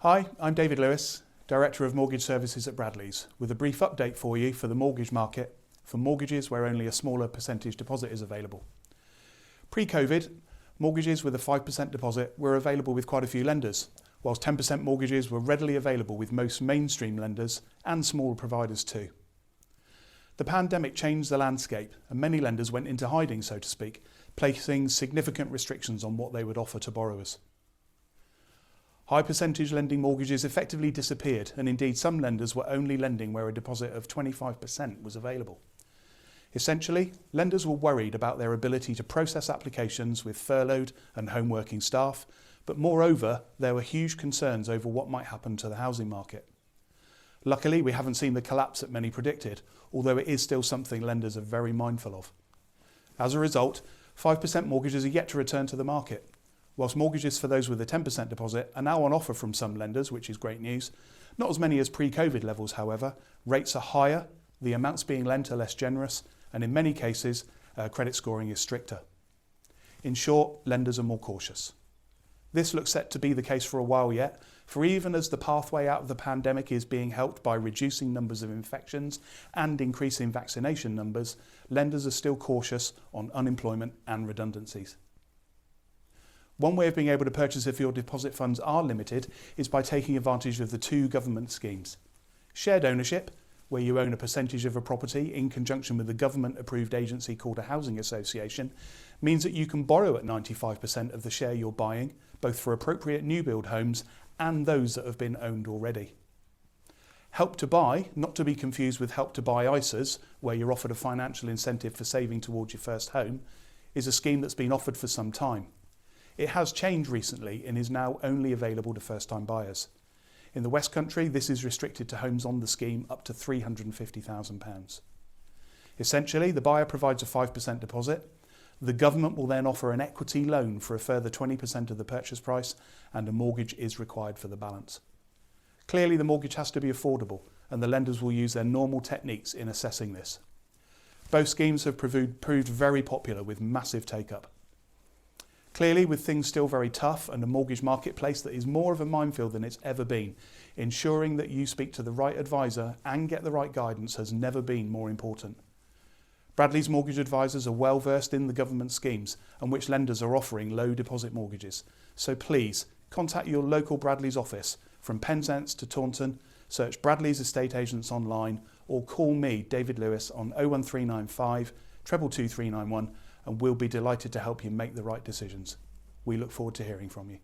Hi, I'm David Lewis, Director of Mortgage Services at Bradleys, with a brief update for you for the mortgage market for mortgages where only a smaller percentage deposit is available. Pre-COVID, mortgages with a 5% deposit were available with quite a few lenders, whilst 10% mortgages were readily available with most mainstream lenders and smaller providers too. The pandemic changed the landscape and many lenders went into hiding, so to speak, placing significant restrictions on what they would offer to borrowers. High percentage lending mortgages effectively disappeared, and indeed some lenders were only lending where a deposit of 25% was available. Essentially, lenders were worried about their ability to process applications with furloughed and home working staff, but moreover, there were huge concerns over what might happen to the housing market. Luckily, we haven't seen the collapse that many predicted, although it is still something lenders are very mindful of. As a result, 5% mortgages are yet to return to the market. Whilst mortgages for those with a 10% deposit are now on offer from some lenders, which is great news. Not as many as pre-COVID levels, however. Rates are higher, the amounts being lent are less generous, and in many cases, credit scoring is stricter. In short, lenders are more cautious. This looks set to be the case for a while yet, for even as the pathway out of the pandemic is being helped by reducing numbers of infections and increasing vaccination numbers, lenders are still cautious on unemployment and redundancies. One way of being able to purchase if your deposit funds are limited is by taking advantage of the two government schemes. Shared ownership, where you own a percentage of a property in conjunction with a government-approved agency called a housing association, means that you can borrow at 95% of the share you're buying, both for appropriate new build homes and those that have been owned already. Help to Buy, not to be confused with Help to Buy ISAs, where you're offered a financial incentive for saving towards your first home, is a scheme that's been offered for some time. It has changed recently and is now only available to first-time buyers. In the West Country, this is restricted to homes on the scheme up to £350,000. Essentially, the buyer provides a 5% deposit. The government will then offer an equity loan for a further 20% of the purchase price, and a mortgage is required for the balance. Clearly, the mortgage has to be affordable, and the lenders will use their normal techniques in assessing this. Both schemes have proved very popular with massive take-up. Clearly, with things still very tough and a mortgage marketplace that is more of a minefield than it's ever been, ensuring that you speak to the right advisor and get the right guidance has never been more important. Bradleys mortgage advisors are well versed in the government schemes and which lenders are offering low deposit mortgages. So please contact your local Bradleys office from Penzance to Taunton, search Bradleys Estate Agents online, or call me, David Lewis, on 01395 222 391, and we'll be delighted to help you make the right decisions. We look forward to hearing from you.